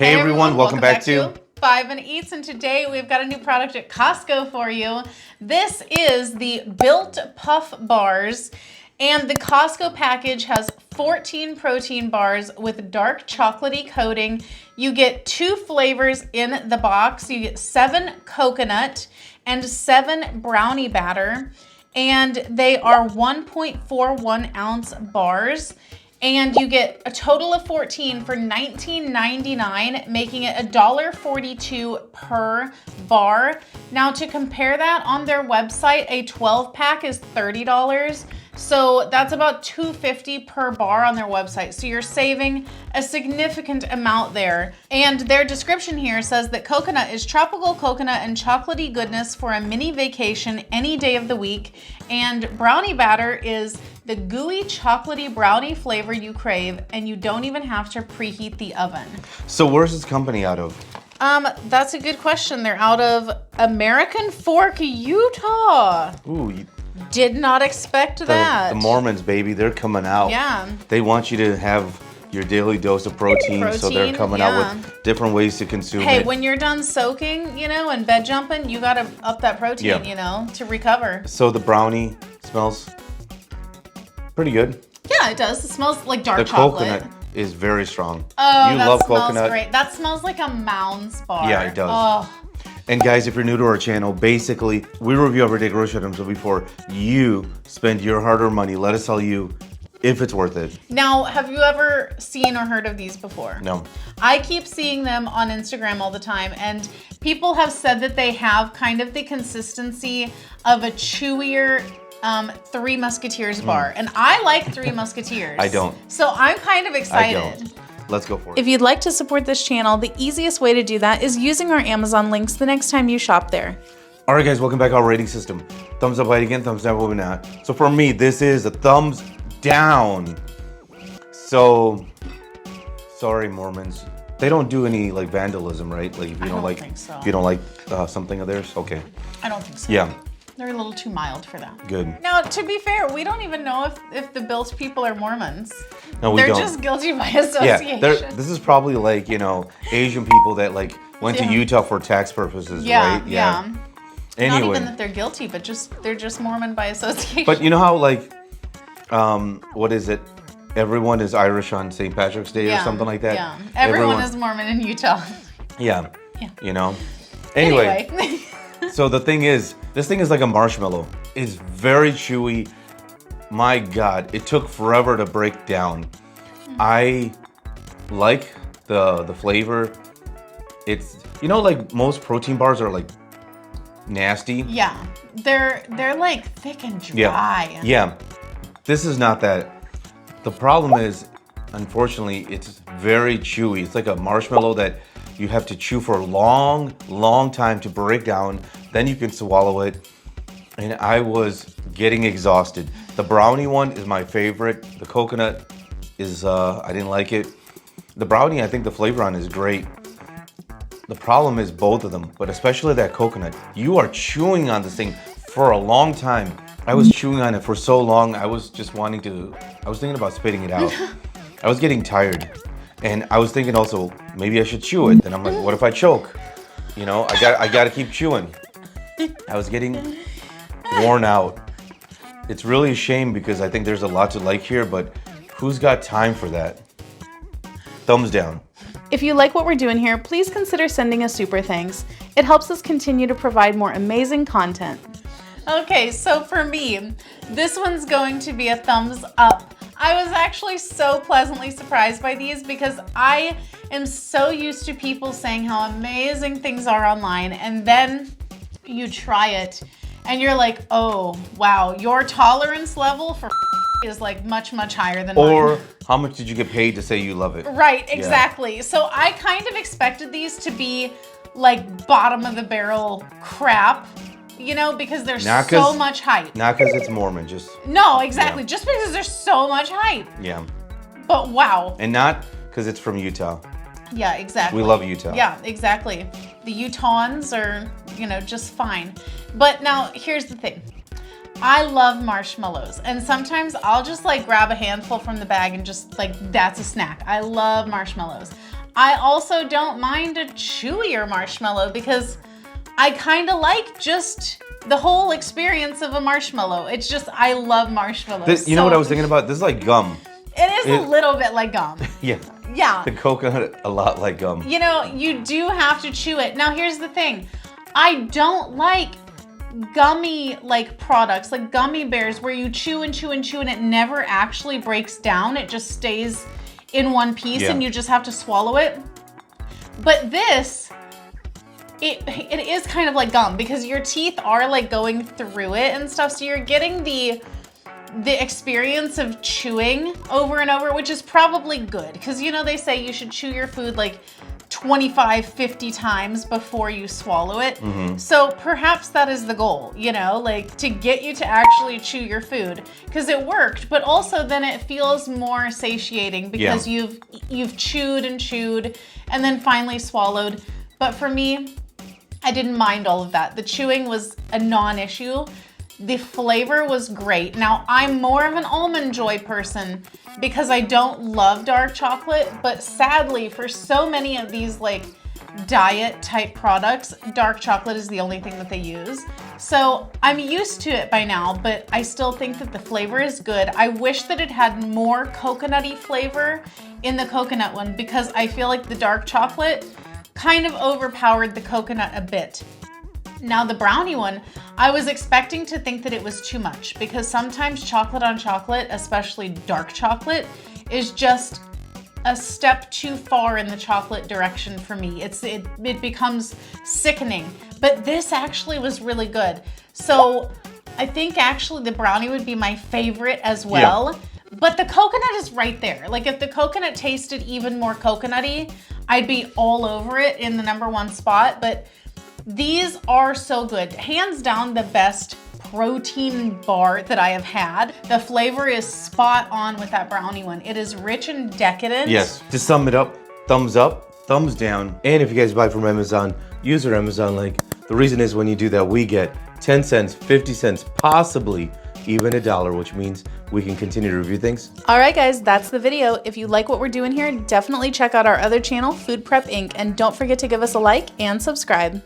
Hey everyone, welcome back to 5 and Eats, and today we've got a new product at Costco for you. This is the Built Puff Bars, and the Costco package has 14 protein bars with dark chocolatey coating. You get 2 flavors in the box. You get 7 coconut and 7 brownie batter, and they are 1.41 ounce bars. And you get a total of 14 for $19.99, making it $1.42 per bar. Now to compare that, on their website, a 12-pack is $30. So that's about $2.50 per bar on their website. So you're saving a significant amount there. And their description here says that coconut is tropical coconut and chocolatey goodness for a mini vacation any day of the week. And brownie batter is the gooey chocolatey brownie flavor you crave, and you don't even have to preheat the oven. So where's this company out of? That's a good question. They're out of American Fork, Utah. Ooh, Did not expect that. The Mormons, baby, they're coming out. Yeah. They want you to have your daily dose of protein, so they're coming out with different ways to consume it. Hey, when you're done soaking, and bed jumping, you gotta up that protein, to recover. So the brownie smells pretty good. Yeah, it does. It smells like dark chocolate. chocolate. The coconut is very strong. Oh, you that love smells coconut. great. That smells like a Mounds bar. Yeah, it does. Oh. And guys, if you're new to our channel, basically, we review everyday grocery items. So before you spend your hard-earned money, let us tell you if it's worth it. Now, have you ever seen or heard of these before? No. I keep seeing them on Instagram all the time, and people have said that they have kind of the consistency of a chewier Three Musketeers bar. And I like Three Musketeers. I don't. So I'm kind of excited. I don't. Let's go for it. If you'd like to support this channel, the easiest way to do that is using our Amazon links the next time you shop there. All right, guys, welcome back to our rating system. Thumbs up, light again, thumbs down, moving not. So for me, this is a thumbs down. So, sorry, Mormons. They don't do any like vandalism, right? Like if you don't like, if you don't like something of theirs, okay. I don't think so. Yeah. They're a little too mild for that. Good. Now, to be fair, we don't even know if the Built people are Mormons. No, we don't. They're just guilty by association. Yeah, this is probably like, Asian people that like went to Utah for tax purposes, right? Yeah. Anyway. Not even that they're guilty, but they're just Mormon by association. But you know how like, what is it? Everyone is Irish on St. Patrick's Day or something like that? Yeah, everyone is Mormon in Utah. Yeah. Anyway. So the thing is, this thing is like a marshmallow. It's very chewy. My God, it took forever to break down. I like the flavor. It's, like most protein bars are like nasty. Yeah, they're like thick and dry. Yeah, this is not that. The problem is, unfortunately, it's very chewy. It's like a marshmallow that you have to chew for a long, long time to break down. Then you can swallow it. And I was getting exhausted. The brownie one is my favorite. The coconut is, I didn't like it. The brownie, I think the flavor on is great. The problem is both of them, but especially that coconut. You are chewing on this thing for a long time. I was chewing on it for so long, I was thinking about spitting it out. I was getting tired. And I was thinking also, maybe I should chew it. And I'm like, what if I choke? I gotta keep chewing. I was getting worn out. It's really a shame because I think there's a lot to like here, but who's got time for that? Thumbs down. If you like what we're doing here, please consider sending a super thanks. It helps us continue to provide more amazing content. Okay, so for me, this one's going to be a thumbs up. I was actually so pleasantly surprised by these because I am so used to people saying how amazing things are online, and then you try it and you're like, oh, wow, your tolerance level for is like much, much higher than mine. Or how much did you get paid to say you love it? Right, exactly. Yeah. So I kind of expected these to be like bottom of the barrel crap, because there's so much hype. Not because it's Mormon, just... No, exactly. Yeah. Just because there's so much hype. Yeah. But wow. And not because it's from Utah. Yeah, exactly. We love Utah. Yeah, exactly. The Utahns are, just fine. But now, here's the thing. I love marshmallows, and sometimes I'll just like grab a handful from the bag and just like, that's a snack. I love marshmallows. I also don't mind a chewier marshmallow because I kind of like just the whole experience of a marshmallow. It's just, I love marshmallows. You know what I was thinking about? This is like gum. It is a little bit like gum. Yeah. Yeah. The coconut, a lot like gum. You know, you do have to chew it. Now, here's the thing. I don't like gummy like products, like gummy bears, where you chew and chew and chew and it never actually breaks down. It just stays in one piece and you just have to swallow it. But this, it is kind of like gum because your teeth are like going through it and stuff. So you're getting the experience of chewing over and over, which is probably good because, you know, they say you should chew your food like 25, 50 times before you swallow it. So perhaps that is the goal, you know, like to get you to actually chew your food because it worked, but also then it feels more satiating because you've chewed and chewed and then finally swallowed. But for me, I didn't mind all of that. The chewing was a non-issue. The flavor was great. Now, I'm more of an Almond Joy person because I don't love dark chocolate, but sadly, for so many of these like diet type products, dark chocolate is the only thing that they use. So I'm used to it by now, but I still think that the flavor is good. I wish that it had more coconutty flavor in the coconut one because I feel like the dark chocolate kind of overpowered the coconut a bit. Now the brownie one, I was expecting to think that it was too much because sometimes chocolate on chocolate, especially dark chocolate, is just a step too far in the chocolate direction for me. It becomes sickening, but this actually was really good. So I think actually the brownie would be my favorite as well. Yeah. But the coconut is right there. Like if the coconut tasted even more coconutty, I'd be all over it in the #1 spot. But these are so good. Hands down the best protein bar that I have had. The flavor is spot on with that brownie one. It is rich and decadent. Yes, to sum it up, thumbs up, thumbs down. And if you guys buy from Amazon, use our Amazon link. The reason is when you do that, we get 10 cents, 50 cents, possibly even $1, which means we can continue to review things. All right, guys, that's the video. If you like what we're doing here, definitely check out our other channel, Food Prep Inc. And don't forget to give us a like and subscribe.